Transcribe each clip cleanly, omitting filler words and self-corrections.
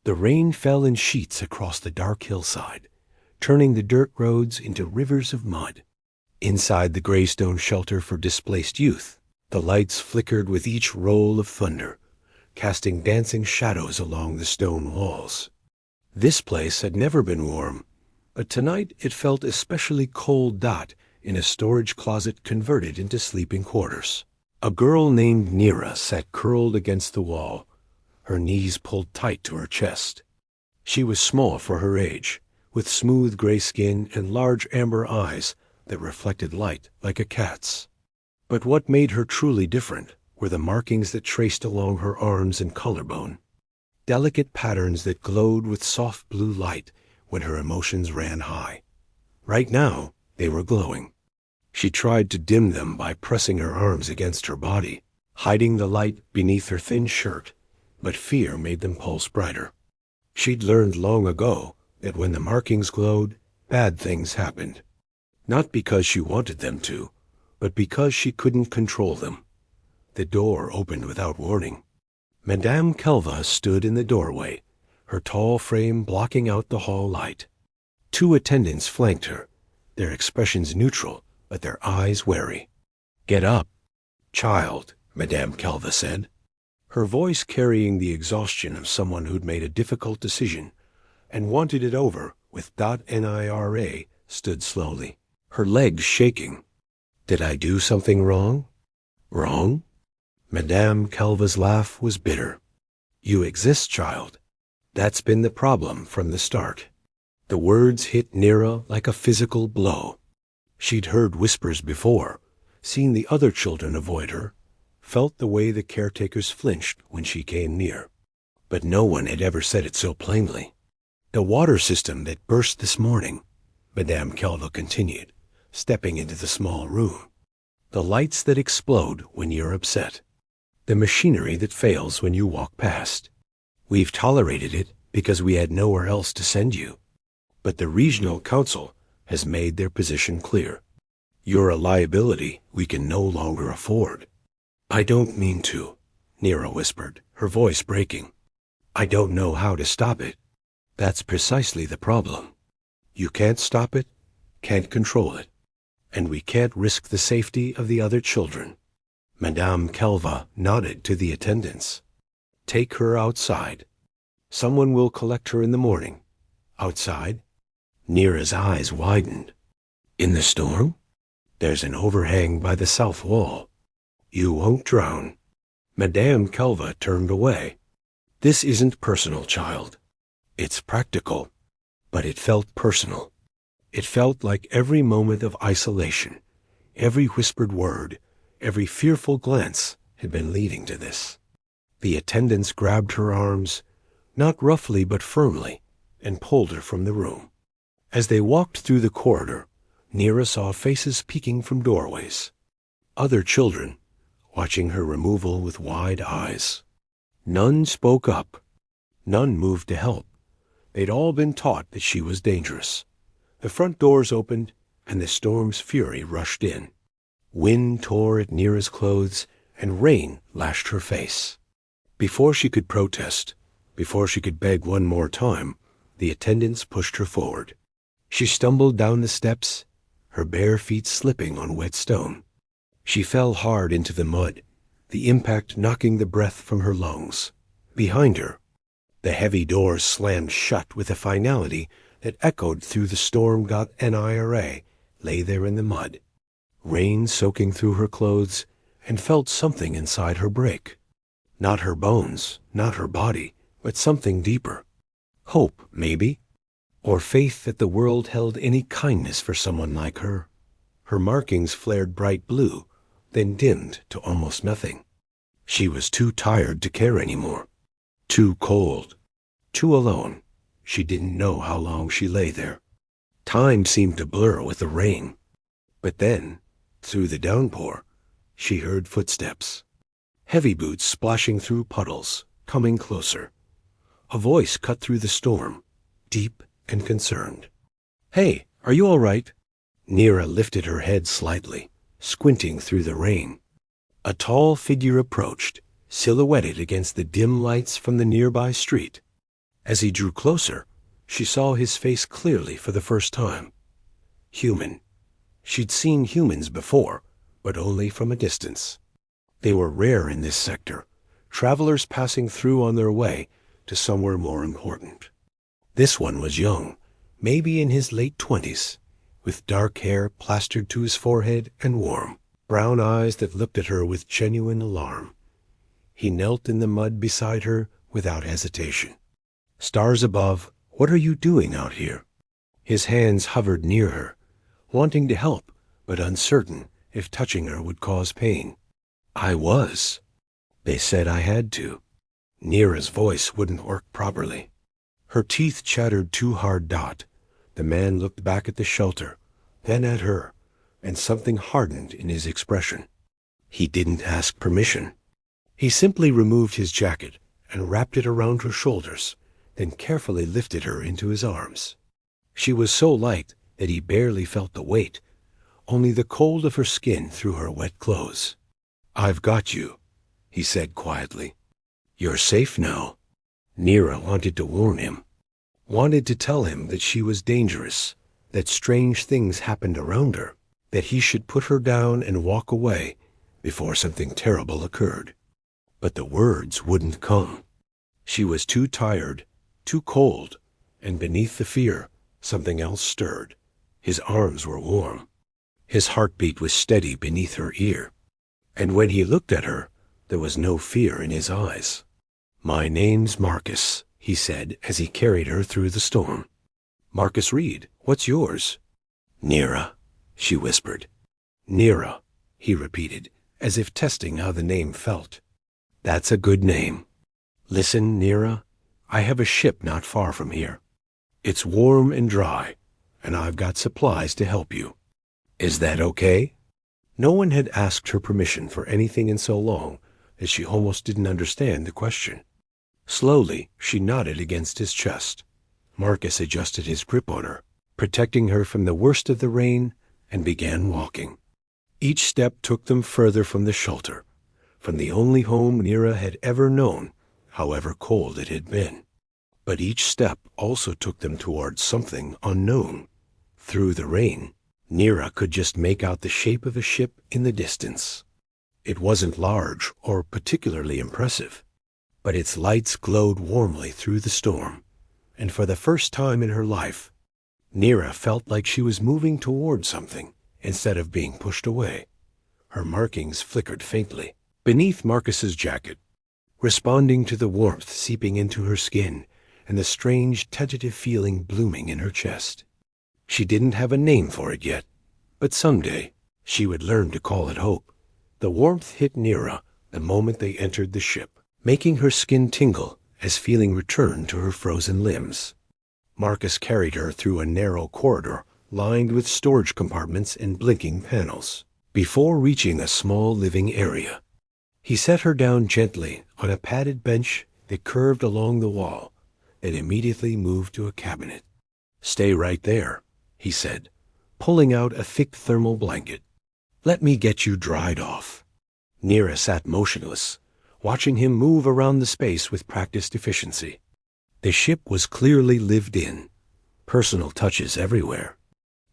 The rain fell in sheets across the dark hillside, turning the dirt roads into rivers of mud. Inside the gray stone shelter for displaced youth, the lights flickered with each roll of thunder, casting dancing shadows along the stone walls. This place had never been warm, but tonight it felt especially cold. In a storage closet converted into sleeping quarters, a girl named Nira sat curled against the wall, her knees pulled tight to her chest. She was small for her age, with smooth gray skin and large amber eyes that reflected light like a cat's. But what made her truly different were the markings that traced along her arms and collarbone, delicate patterns that glowed with soft blue light when her emotions ran high. Right now, they were glowing. She tried to dim them by pressing her arms against her body, hiding the light beneath her thin shirt, but fear made them pulse brighter. She'd learned long ago that when the markings glowed, bad things happened. Not because she wanted them to, but because she couldn't control them. The door opened without warning. Madame Kelva stood in the doorway, her tall frame blocking out the hall light. Two attendants flanked her, their expressions neutral, but their eyes wary. "Get up, child," Madame Kelva said, her voice carrying the exhaustion of someone who'd made a difficult decision and wanted it over with .nira stood slowly, her legs shaking. "Did I do something wrong?" "Wrong?" Madame Kelva's laugh was bitter. "You exist, child. That's been the problem from the start." The words hit Nira like a physical blow. She'd heard whispers before, seen the other children avoid her, felt the way the caretakers flinched when she came near. But no one had ever said it so plainly. "The water system that burst this morning," Madame Kelva continued, stepping into the small room. "The lights that explode when you're upset. The machinery that fails when you walk past. We've tolerated it because we had nowhere else to send you. But the regional council has made their position clear. You're a liability we can no longer afford." "I don't mean to," Nira whispered, her voice breaking. "I don't know how to stop it. That's precisely the problem. You can't stop it, can't control it, and we can't risk the safety of the other children." Madame Kelva nodded to the attendants. "Take her outside. Someone will collect her in the morning." "Outside?" Nira's eyes widened. "In the storm? There's an overhang by the south wall. You won't drown." Madame Kelva turned away. "This isn't personal, child. It's practical." But it felt personal. It felt like every moment of isolation, every whispered word, every fearful glance had been leading to this. The attendants grabbed her arms, not roughly but firmly, and pulled her from the room. As they walked through the corridor, Nira saw faces peeking from doorways. Other children, watching her removal with wide eyes. None spoke up. None moved to help. They'd all been taught that she was dangerous. The front doors opened, and the storm's fury rushed in. Wind tore at Nira's clothes, and rain lashed her face. Before she could protest, before she could beg one more time, the attendants pushed her forward. She stumbled down the steps, her bare feet slipping on wet stone. She fell hard into the mud, the impact knocking the breath from her lungs. Behind her, the heavy doors slammed shut with a finality that echoed through the storm. Nira lay there in the mud, rain soaking through her clothes, and felt something inside her break. Not her bones, not her body, but something deeper. Hope, maybe, or faith that the world held any kindness for someone like her. Her markings flared bright blue, then dimmed to almost nothing. She was too tired to care anymore. Too cold. Too alone. She didn't know how long she lay there. Time seemed to blur with the rain. But then, through the downpour, she heard footsteps. Heavy boots splashing through puddles, coming closer. A voice cut through the storm, deep and concerned. "Hey, are you all right?" Nira lifted her head slightly, squinting through the rain. A tall figure approached, silhouetted against the dim lights from the nearby street. As he drew closer, she saw his face clearly for the first time. Human. She'd seen humans before, but only from a distance. They were rare in this sector, travelers passing through on their way to somewhere more important. This one was young, maybe in his late 20s, with dark hair plastered to his forehead and warm, brown eyes that looked at her with genuine alarm. He knelt in the mud beside her without hesitation. Stars above, what are you doing out here? His hands hovered near her, wanting to help, but uncertain if touching her would cause pain. I was. They said I had to. Nira's voice wouldn't work properly. Her teeth chattered too hard. The man looked back at the shelter, then at her, and something hardened in his expression. He didn't ask permission. He simply removed his jacket and wrapped it around her shoulders, then carefully lifted her into his arms. She was so light that he barely felt the weight, only the cold of her skin through her wet clothes. I've got you, he said quietly. You're safe now. Nira wanted to warn him, wanted to tell him that she was dangerous, that strange things happened around her, that he should put her down and walk away before something terrible occurred. But the words wouldn't come. She was too tired, too cold, and beneath the fear, something else stirred. His arms were warm. His heartbeat was steady beneath her ear. And when he looked at her, there was no fear in his eyes. My name's Marcus, he said as he carried her through the storm. Marcus Reed, what's yours? Nira, she whispered. Nira, he repeated, as if testing how the name felt. That's a good name. Listen, Nira, I have a ship not far from here. It's warm and dry, and I've got supplies to help you. Is that okay? No one had asked her permission for anything in so long that she almost didn't understand the question. Slowly, she nodded against his chest. Marcus adjusted his grip on her, protecting her from the worst of the rain, and began walking. Each step took them further from the shelter, from the only home Nira had ever known, however cold it had been. But each step also took them towards something unknown. Through the rain, Nira could just make out the shape of a ship in the distance. It wasn't large or particularly impressive, but its lights glowed warmly through the storm, and for the first time in her life, Nira felt like she was moving toward something instead of being pushed away. Her markings flickered faintly beneath Marcus's jacket, responding to the warmth seeping into her skin and the strange tentative feeling blooming in her chest. She didn't have a name for it yet, but someday she would learn to call it hope. The warmth hit Nira the moment they entered the ship, making her skin tingle as feeling returned to her frozen limbs. Marcus carried her through a narrow corridor lined with storage compartments and blinking panels, before reaching a small living area. He set her down gently on a padded bench that curved along the wall, and immediately moved to a cabinet. Stay right there, he said, pulling out a thick thermal blanket. Let me get you dried off. Nira sat motionless, watching him move around the space with practiced efficiency. The ship was clearly lived in, personal touches everywhere.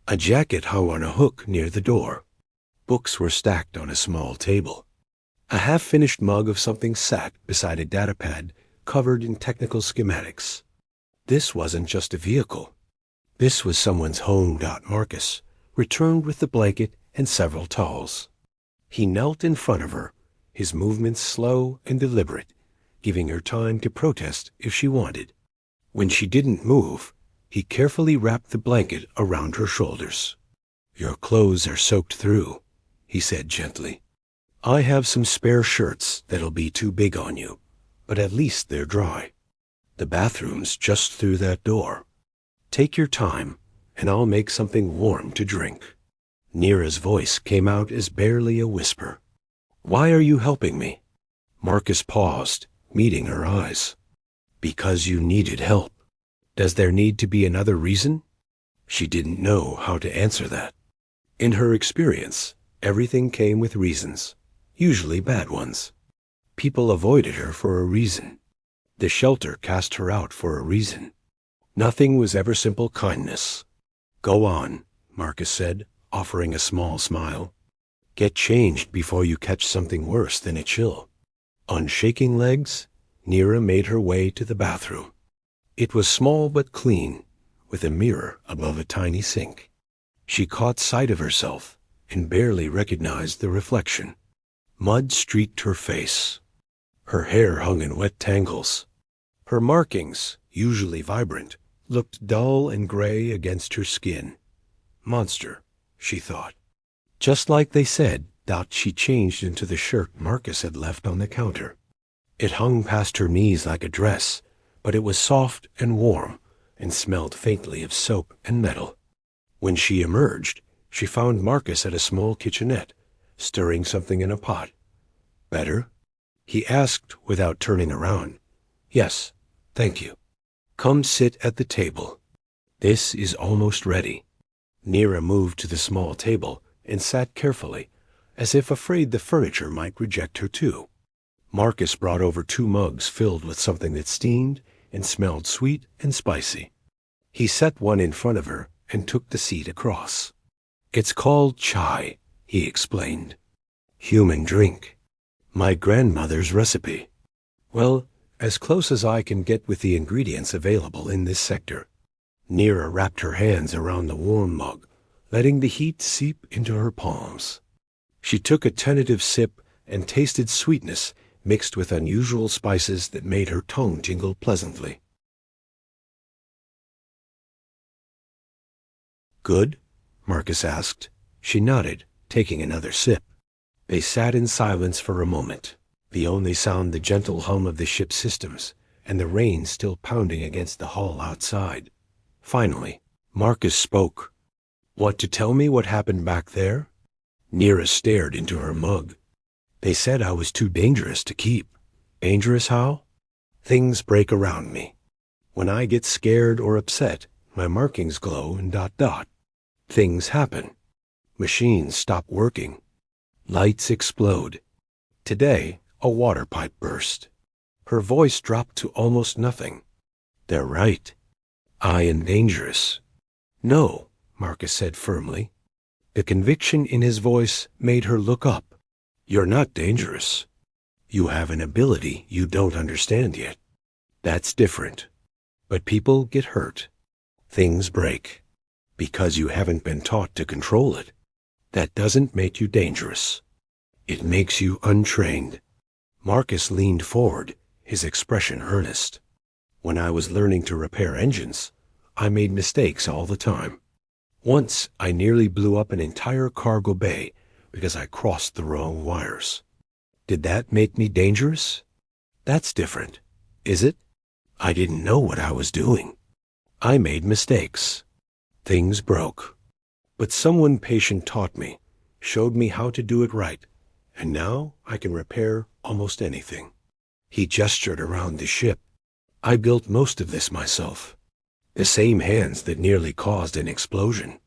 A jacket hung on a hook near the door. Books were stacked on a small table. A half-finished mug of something sat beside a datapad covered in technical schematics. This wasn't just a vehicle. This was someone's home. Marcus returned with the blanket and several towels. He knelt in front of her, his movements slow and deliberate, giving her time to protest if she wanted. When she didn't move, he carefully wrapped the blanket around her shoulders. Your clothes are soaked through, he said gently. I have some spare shirts that'll be too big on you, but at least they're dry. The bathroom's just through that door. Take your time, and I'll make something warm to drink. Nira's voice came out as barely a whisper. Why are you helping me? Marcus paused, meeting her eyes. Because you needed help. Does there need to be another reason? She didn't know how to answer that. In her experience, everything came with reasons, usually bad ones. People avoided her for a reason. The shelter cast her out for a reason. Nothing was ever simple kindness. Go on, Marcus said, offering a small smile. Get changed before you catch something worse than a chill. On shaking legs, Nira made her way to the bathroom. It was small but clean, with a mirror above a tiny sink. She caught sight of herself and barely recognized the reflection. Mud streaked her face. Her hair hung in wet tangles. Her markings, usually vibrant, looked dull and gray against her skin. Monster, she thought. Just like they said, she changed into the shirt Marcus had left on the counter. It hung past her knees like a dress, but it was soft and warm and smelled faintly of soap and metal. When she emerged, she found Marcus at a small kitchenette, stirring something in a pot. Better? He asked without turning around. Yes, thank you. Come sit at the table. This is almost ready. Nira moved to the small table and sat carefully, as if afraid the furniture might reject her too. Marcus brought over 2 mugs filled with something that steamed and smelled sweet and spicy. He set one in front of her and took the seat across. It's called chai, he explained. Human drink. My grandmother's recipe. Well, as close as I can get with the ingredients available in this sector. Nira wrapped her hands around the warm mug, letting the heat seep into her palms. She took a tentative sip and tasted sweetness mixed with unusual spices that made her tongue tingle pleasantly. Good? Marcus asked. She nodded, taking another sip. They sat in silence for a moment, the only sound the gentle hum of the ship's systems and the rain still pounding against the hull outside. Finally, Marcus spoke. Want to tell me what happened back there? Nira stared into her mug. They said I was too dangerous to keep. Dangerous how? Things break around me. When I get scared or upset, my markings glow and ... Things happen. Machines stop working. Lights explode. Today, a water pipe burst. Her voice dropped to almost nothing. They're right. I am dangerous. No, Marcus said firmly. The conviction in his voice made her look up. You're not dangerous. You have an ability you don't understand yet. That's different. But people get hurt. Things break. Because you haven't been taught to control it. That doesn't make you dangerous. It makes you untrained. Marcus leaned forward, his expression earnest. When I was learning to repair engines, I made mistakes all the time. Once, I nearly blew up an entire cargo bay because I crossed the wrong wires. Did that make me dangerous? That's different, is it? I didn't know what I was doing. I made mistakes. Things broke. But someone patient taught me, showed me how to do it right, and now I can repair almost anything. He gestured around the ship. I built most of this myself. The same hands that nearly caused an explosion.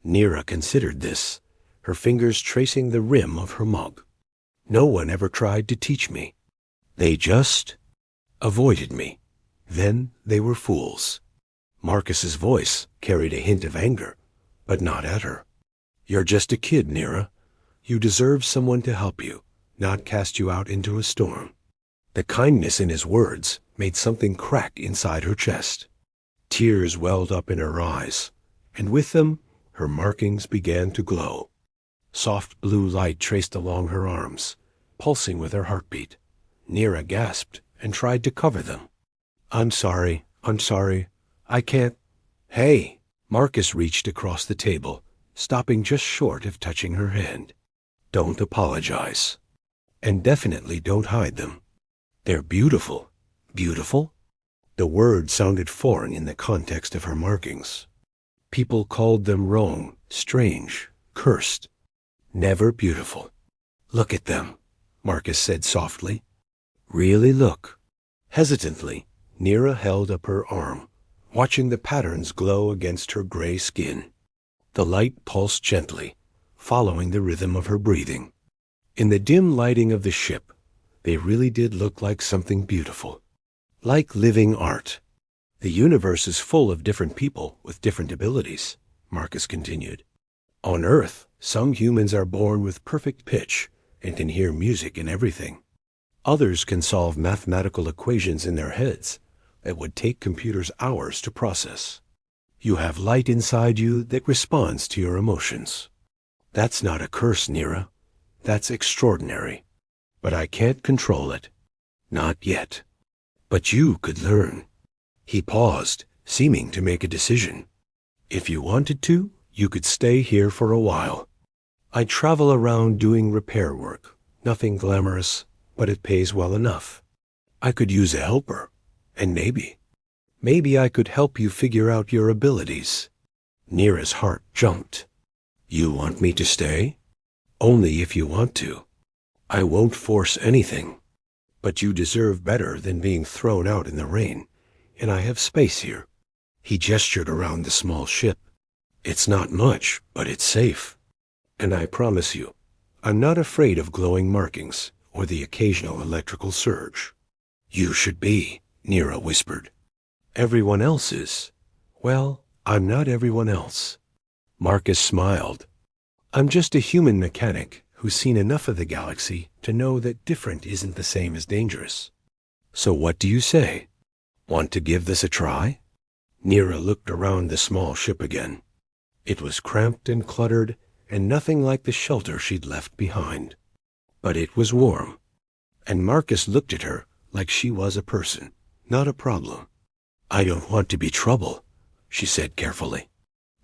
Nira considered this, her fingers tracing the rim of her mug. No one ever tried to teach me. They just avoided me. Then they were fools. Marcus's voice carried a hint of anger, but not at her. You're just a kid, Nira. You deserve someone to help you, not cast you out into a storm. The kindness in his words made something crack inside her chest. Tears welled up in her eyes, and with them, her markings began to glow. Soft blue light traced along her arms, pulsing with her heartbeat. Nira gasped and tried to cover them. I'm sorry. I can't. Hey! Marcus reached across the table, stopping just short of touching her hand. Don't apologize. And definitely don't hide them. They're beautiful. Beautiful? The word sounded foreign in the context of her markings. People called them wrong, strange, cursed. Never beautiful. Look at them, Marcus said softly. Really look. Hesitantly, Nira held up her arm, watching the patterns glow against her gray skin. The light pulsed gently, following the rhythm of her breathing. In the dim lighting of the ship, they really did look like something beautiful. Like living art. The universe is full of different people with different abilities, Marcus continued. On Earth, some humans are born with perfect pitch and can hear music in everything. Others can solve mathematical equations in their heads that would take computers hours to process. You have light inside you that responds to your emotions. That's not a curse, Nira. That's extraordinary. But I can't control it. Not yet. But you could learn. He paused, seeming to make a decision. If you wanted to, you could stay here for a while. I travel around doing repair work. Nothing glamorous, but it pays well enough. I could use a helper. And maybe I could help you figure out your abilities. Nira's heart jumped. You want me to stay? Only if you want to. I won't force anything. But you deserve better than being thrown out in the rain, and I have space here. He gestured around the small ship. It's not much, but it's safe. And I promise you, I'm not afraid of glowing markings or the occasional electrical surge. You should be, Nira whispered. Everyone else is. Well, I'm not everyone else. Marcus smiled. I'm just a human mechanic who's seen enough of the galaxy to know that different isn't the same as dangerous. So what do you say? Want to give this a try? Nira looked around the small ship again. It was cramped and cluttered, and nothing like the shelter she'd left behind. But it was warm. And Marcus looked at her like she was a person, not a problem. I don't want to be trouble, she said carefully.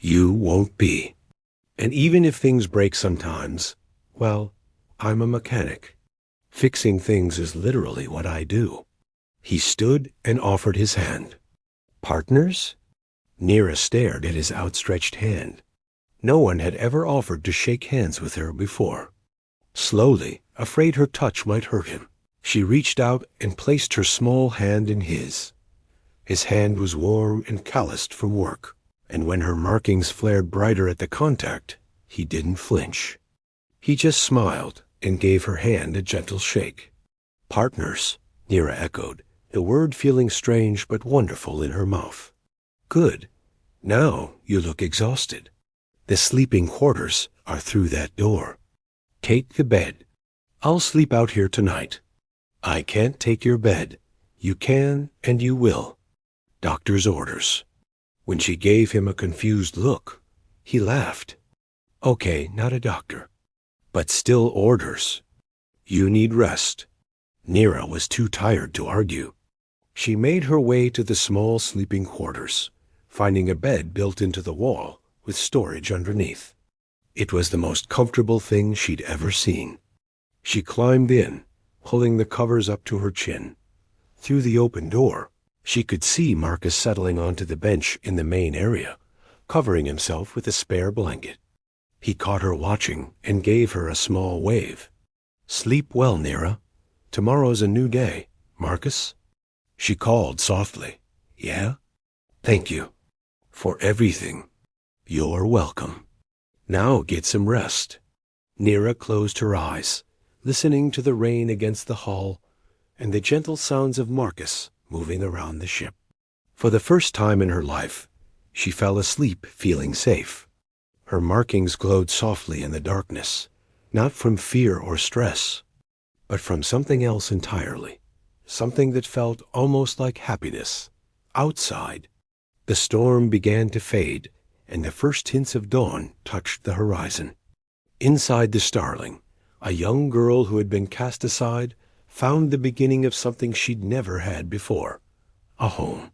You won't be. And even if things break sometimes, well, I'm a mechanic. Fixing things is literally what I do. He stood and offered his hand. Partners? Nira stared at his outstretched hand. No one had ever offered to shake hands with her before. Slowly, afraid her touch might hurt him, she reached out and placed her small hand in his. His hand was warm and calloused from work, and when her markings flared brighter at the contact, he didn't flinch. He just smiled and gave her hand a gentle shake. Partners, Nira echoed, the word feeling strange but wonderful in her mouth. Good. Now you look exhausted. The sleeping quarters are through that door. Take the bed. I'll sleep out here tonight. I can't take your bed. You can and you will. Doctor's orders. When she gave him a confused look, he laughed. Okay, not a doctor, but still orders. You need rest. Nira was too tired to argue. She made her way to the small sleeping quarters, finding a bed built into the wall with storage underneath. It was the most comfortable thing she'd ever seen. She climbed in, pulling the covers up to her chin. Through the open door, she could see Marcus settling onto the bench in the main area, covering himself with a spare blanket. He caught her watching and gave her a small wave. Sleep well, Nira. Tomorrow's a new day, Marcus. She called softly. Yeah? Thank you. For everything. You're welcome. Now get some rest. Nira closed her eyes, listening to the rain against the hull and the gentle sounds of Marcus moving around the ship. For the first time in her life, she fell asleep feeling safe. Her markings glowed softly in the darkness, not from fear or stress, but from something else entirely, something that felt almost like happiness. Outside, the storm began to fade, and the first hints of dawn touched the horizon. Inside the Starling, a young girl who had been cast aside found the beginning of something she'd never had before, a home.